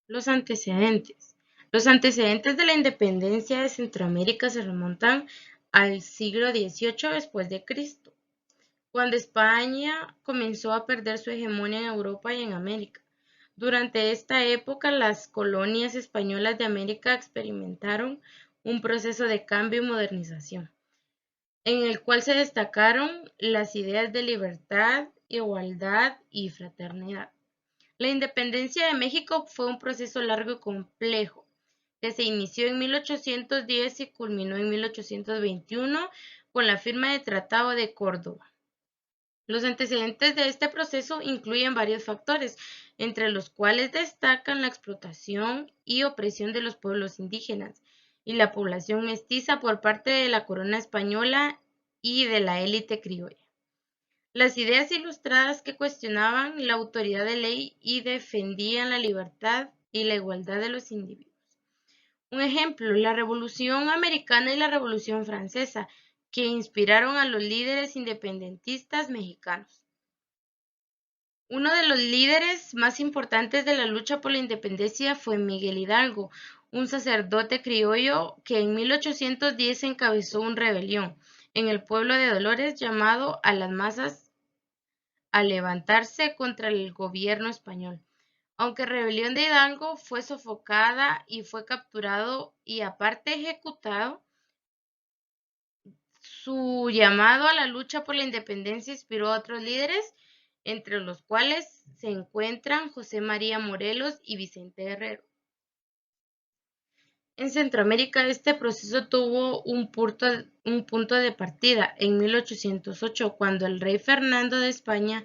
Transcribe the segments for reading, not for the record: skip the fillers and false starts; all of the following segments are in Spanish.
Los antecedentes. Los antecedentes de la independencia de Centroamérica se remontan al siglo XVIII después de Cristo, cuando España comenzó a perder su hegemonía en Europa y en América. Durante esta época, las colonias españolas de América experimentaron un proceso de cambio y modernización, en el cual se destacaron las ideas de libertad, igualdad y fraternidad. La independencia de México fue un proceso largo y complejo, que se inició en 1810 y culminó en 1821 con la firma del Tratado de Córdoba. Los antecedentes de este proceso incluyen varios factores, entre los cuales destacan la explotación y opresión de los pueblos indígenas y la población mestiza por parte de la corona española y de la élite criolla. Las ideas ilustradas que cuestionaban la autoridad de ley y defendían la libertad y la igualdad de los individuos. Un ejemplo, la Revolución Americana y la Revolución Francesa, que inspiraron a los líderes independentistas mexicanos. Uno de los líderes más importantes de la lucha por la independencia fue Miguel Hidalgo, un sacerdote criollo que en 1810 encabezó una rebelión en el pueblo de Dolores llamado a las masas a levantarse contra el gobierno español. Aunque rebelión de Hidalgo fue sofocada y fue capturado y aparte ejecutado, su llamado a la lucha por la independencia inspiró a otros líderes, entre los cuales se encuentran José María Morelos y Vicente Guerrero. En Centroamérica este proceso tuvo un punto de partida en 1808, cuando el rey Fernando de España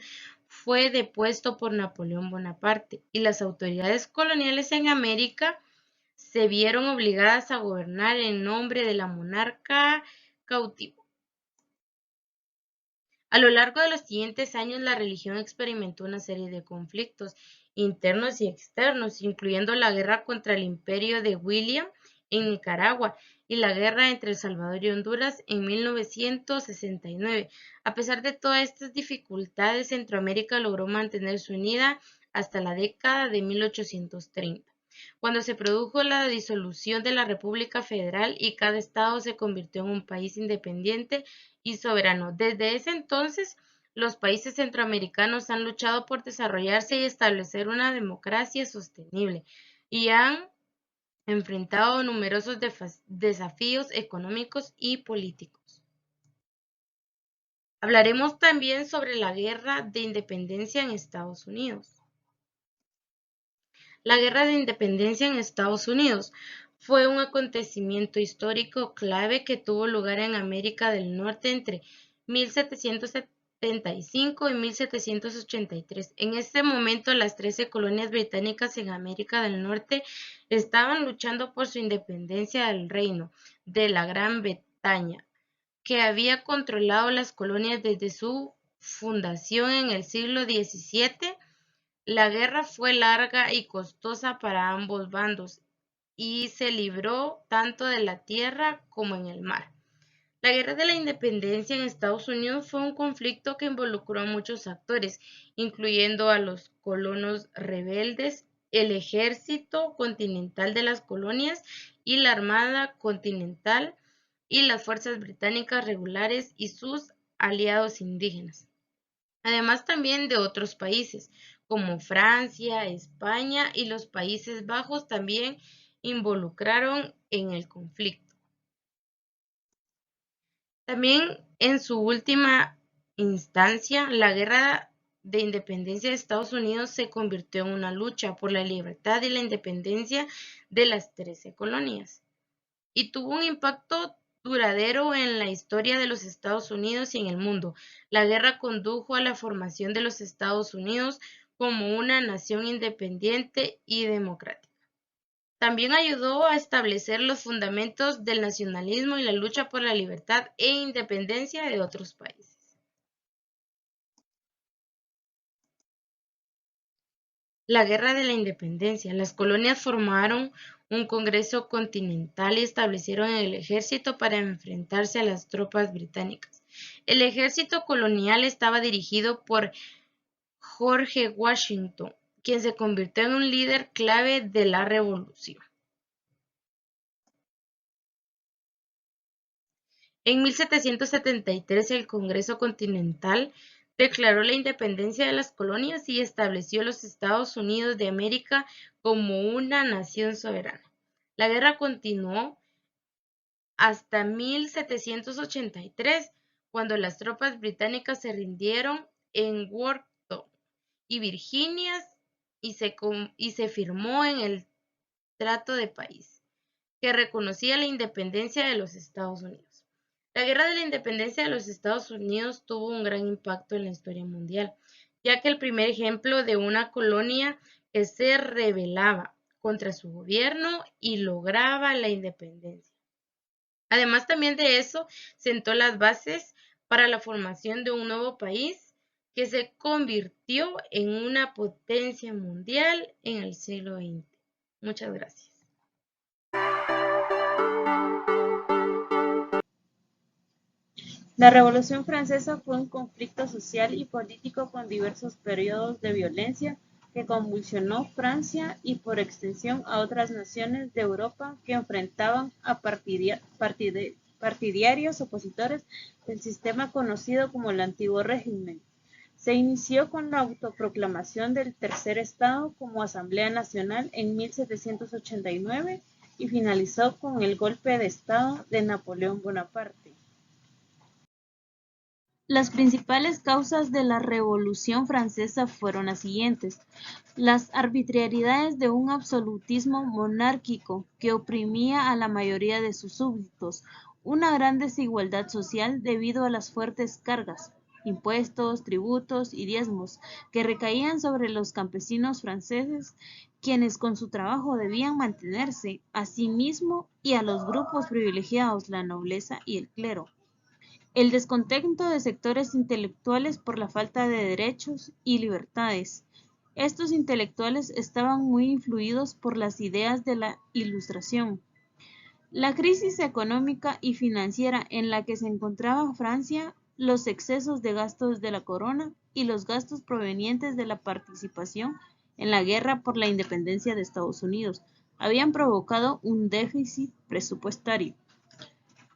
fue depuesto por Napoleón Bonaparte y las autoridades coloniales en América se vieron obligadas a gobernar en nombre de la monarca cautivo. A lo largo de los siguientes años, la religión experimentó una serie de conflictos internos y externos, incluyendo la guerra contra el imperio de William en Nicaragua y la guerra entre El Salvador y Honduras en 1969. A pesar de todas estas dificultades, Centroamérica logró mantenerse unida hasta la década de 1830, cuando se produjo la disolución de la República Federal y cada estado se convirtió en un país independiente y soberano. Desde ese entonces, los países centroamericanos han luchado por desarrollarse y establecer una democracia sostenible y han enfrentado numerosos desafíos económicos y políticos. Hablaremos también sobre la Guerra de Independencia en Estados Unidos. La Guerra de Independencia en Estados Unidos fue un acontecimiento histórico clave que tuvo lugar en América del Norte entre 1775 y 1783. En este momento, las 13 colonias británicas en América del Norte estaban luchando por su independencia del Reino de la Gran Bretaña, que había controlado las colonias desde su fundación en el siglo XVII. La guerra fue larga y costosa para ambos bandos y se libró tanto de la tierra como en el mar. La Guerra de la Independencia en Estados Unidos fue un conflicto que involucró a muchos actores, incluyendo a los colonos rebeldes, el ejército continental de las colonias y la Armada Continental y las fuerzas británicas regulares y sus aliados indígenas, además también de otros países como Francia, España y los Países Bajos también involucraron en el conflicto. También en su última instancia, la Guerra de Independencia de Estados Unidos se convirtió en una lucha por la libertad y la independencia de las 13 colonias y tuvo un impacto duradero en la historia de los Estados Unidos y en el mundo. La guerra condujo a la formación de los Estados Unidos como una nación independiente y democrática. También ayudó a establecer los fundamentos del nacionalismo y la lucha por la libertad e independencia de otros países. La Guerra de la Independencia. Las colonias formaron un Congreso Continental y establecieron el ejército para enfrentarse a las tropas británicas. El ejército colonial estaba dirigido por George Washington, quien se convirtió en un líder clave de la revolución. En 1773 el Congreso Continental declaró la independencia de las colonias y estableció los Estados Unidos de América como una nación soberana. La guerra continuó hasta 1783, cuando las tropas británicas se rindieron en Worthington y Virginia y se firmó en el Trato de París, que reconocía la independencia de los Estados Unidos. La Guerra de la Independencia de los Estados Unidos tuvo un gran impacto en la historia mundial, ya que el primer ejemplo de una colonia que se rebelaba contra su gobierno y lograba la independencia. Además también de eso, sentó las bases para la formación de un nuevo país que se convirtió en una potencia mundial en el siglo XX. Muchas gracias. La Revolución Francesa fue un conflicto social y político con diversos periodos de violencia que convulsionó Francia y por extensión a otras naciones de Europa que enfrentaban a partidarios opositores del sistema conocido como el Antiguo Régimen. Se inició con la autoproclamación del Tercer Estado como Asamblea Nacional en 1789 y finalizó con el golpe de Estado de Napoleón Bonaparte. Las principales causas de la Revolución Francesa fueron las siguientes: las arbitrariedades de un absolutismo monárquico que oprimía a la mayoría de sus súbditos, una gran desigualdad social debido a las fuertes cargas, impuestos, tributos y diezmos que recaían sobre los campesinos franceses, quienes con su trabajo debían mantenerse a sí mismos y a los grupos privilegiados, la nobleza y el clero. El descontento de sectores intelectuales por la falta de derechos y libertades. Estos intelectuales estaban muy influidos por las ideas de la Ilustración. La crisis económica y financiera en la que se encontraba Francia, los excesos de gastos de la corona y los gastos provenientes de la participación en la guerra por la independencia de Estados Unidos habían provocado un déficit presupuestario.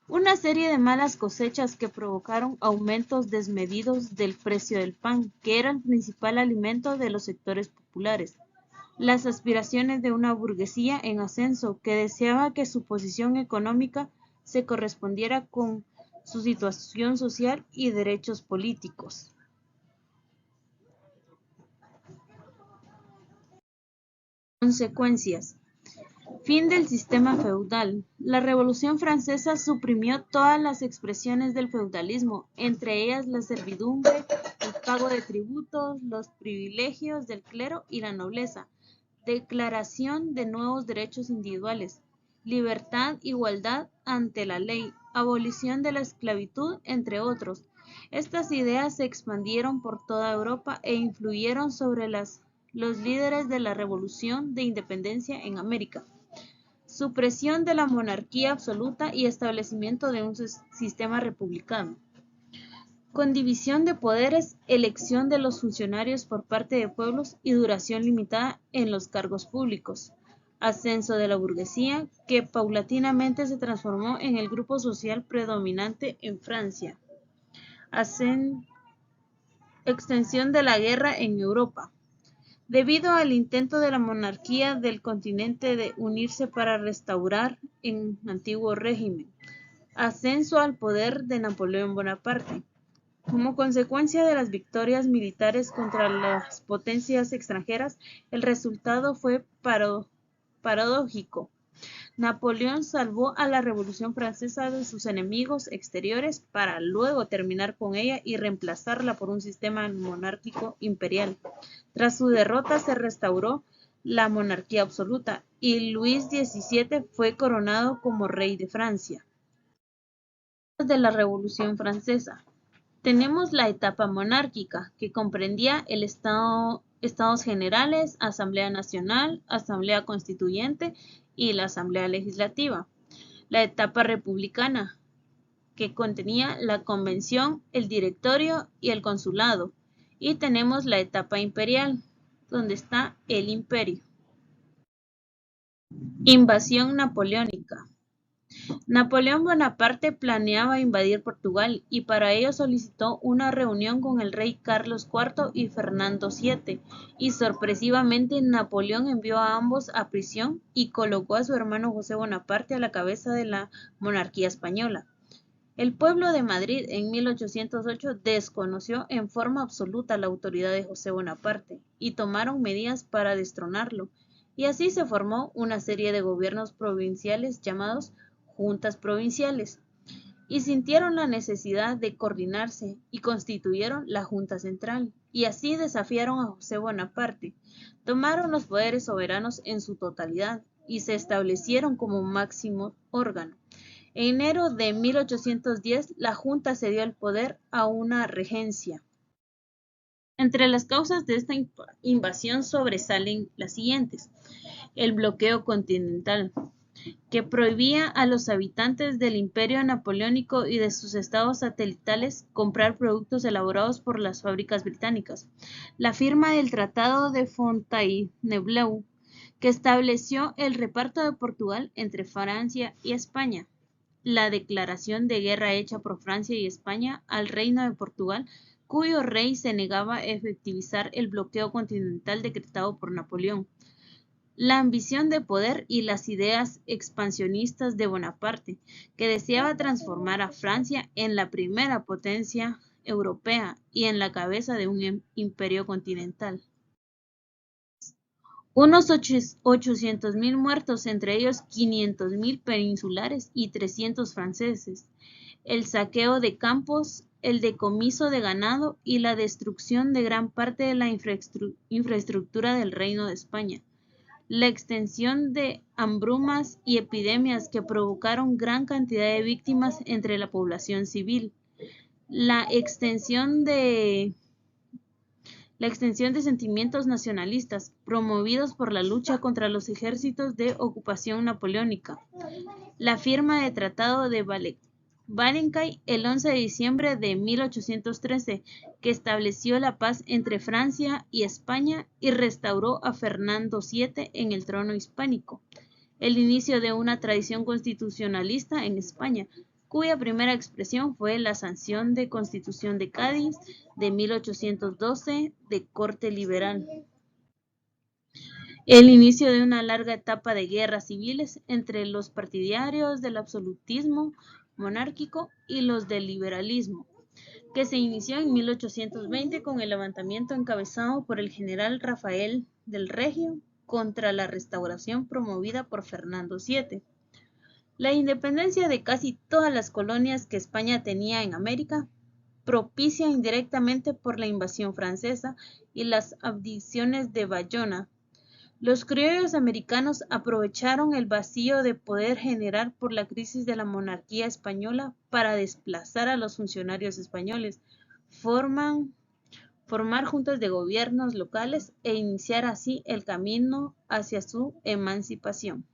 Una serie de malas cosechas que provocaron aumentos desmedidos del precio del pan, que era el principal alimento de los sectores populares. Las aspiraciones de una burguesía en ascenso que deseaba que su posición económica se correspondiera con su situación social y derechos políticos. Consecuencias. Fin del sistema feudal. La Revolución Francesa suprimió todas las expresiones del feudalismo, entre ellas la servidumbre, el pago de tributos, los privilegios del clero y la nobleza, declaración de nuevos derechos individuales, libertad, igualdad ante la ley, abolición de la esclavitud, entre otros. Estas ideas se expandieron por toda Europa e influyeron sobre los líderes de la Revolución de Independencia en América. Supresión de la monarquía absoluta y establecimiento de un sistema republicano. Con división de poderes, elección de los funcionarios por parte de pueblos y duración limitada en los cargos públicos. Ascenso de la burguesía, que paulatinamente se transformó en el grupo social predominante en Francia. Extensión de la guerra en Europa. Debido al intento de la monarquía del continente de unirse para restaurar el antiguo régimen, ascenso al poder de Napoleón Bonaparte. Como consecuencia de las victorias militares contra las potencias extranjeras, el resultado fue paradójico. Napoleón salvó a la Revolución Francesa de sus enemigos exteriores para luego terminar con ella y reemplazarla por un sistema monárquico imperial. Tras su derrota se restauró la monarquía absoluta y Luis XVII fue coronado como rey de Francia. De la Revolución Francesa. Tenemos la etapa monárquica, que comprendía el Estados Generales, Asamblea Nacional, Asamblea Constituyente y la Asamblea Legislativa. La etapa republicana, que contenía la Convención, el Directorio y el Consulado. Y tenemos la etapa imperial, donde está el imperio. Invasión napoleónica. Napoleón Bonaparte planeaba invadir Portugal y para ello solicitó una reunión con el rey Carlos IV y Fernando VII, y sorpresivamente Napoleón envió a ambos a prisión y colocó a su hermano José Bonaparte a la cabeza de la monarquía española. El pueblo de Madrid en 1808 desconoció en forma absoluta la autoridad de José Bonaparte y tomaron medidas para destronarlo, y así se formó una serie de gobiernos provinciales llamados juntas provinciales, y sintieron la necesidad de coordinarse y constituyeron la Junta Central, y así desafiaron a José Bonaparte, tomaron los poderes soberanos en su totalidad y se establecieron como máximo órgano. En enero de 1810, la Junta cedió el poder a una regencia. Entre las causas de esta invasión sobresalen las siguientes: el bloqueo continental, que prohibía a los habitantes del Imperio Napoleónico y de sus estados satelitales comprar productos elaborados por las fábricas británicas; la firma del Tratado de Fontainebleau, que estableció el reparto de Portugal entre Francia y España; la declaración de guerra hecha por Francia y España al Reino de Portugal, cuyo rey se negaba a efectivizar el bloqueo continental decretado por Napoleón; la ambición de poder y las ideas expansionistas de Bonaparte, que deseaba transformar a Francia en la primera potencia europea y en la cabeza de un imperio continental. Unos 800.000 muertos, entre ellos 500.000 peninsulares y 300 franceses; el saqueo de campos, el decomiso de ganado y la destrucción de gran parte de la infraestructura del Reino de España; la extensión de hambrunas y epidemias que provocaron gran cantidad de víctimas entre la población civil; la extensión de sentimientos nacionalistas promovidos por la lucha contra los ejércitos de ocupación napoleónica; la firma del Tratado de Valencay el 11 de diciembre de 1813, que estableció la paz entre Francia y España y restauró a Fernando VII en el trono hispánico; el inicio de una tradición constitucionalista en España, cuya primera expresión fue la sanción de Constitución de Cádiz de 1812 de corte liberal; el inicio de una larga etapa de guerras civiles entre los partidarios del absolutismo monárquico y los del liberalismo, que se inició en 1820 con el levantamiento encabezado por el general Rafael del Regio contra la restauración promovida por Fernando VII; la independencia de casi todas las colonias que España tenía en América, propicia indirectamente por la invasión francesa y las abdiciones de Bayona. Los criollos americanos aprovecharon el vacío de poder generado por la crisis de la monarquía española para desplazar a los funcionarios españoles, formar juntas de gobiernos locales e iniciar así el camino hacia su emancipación.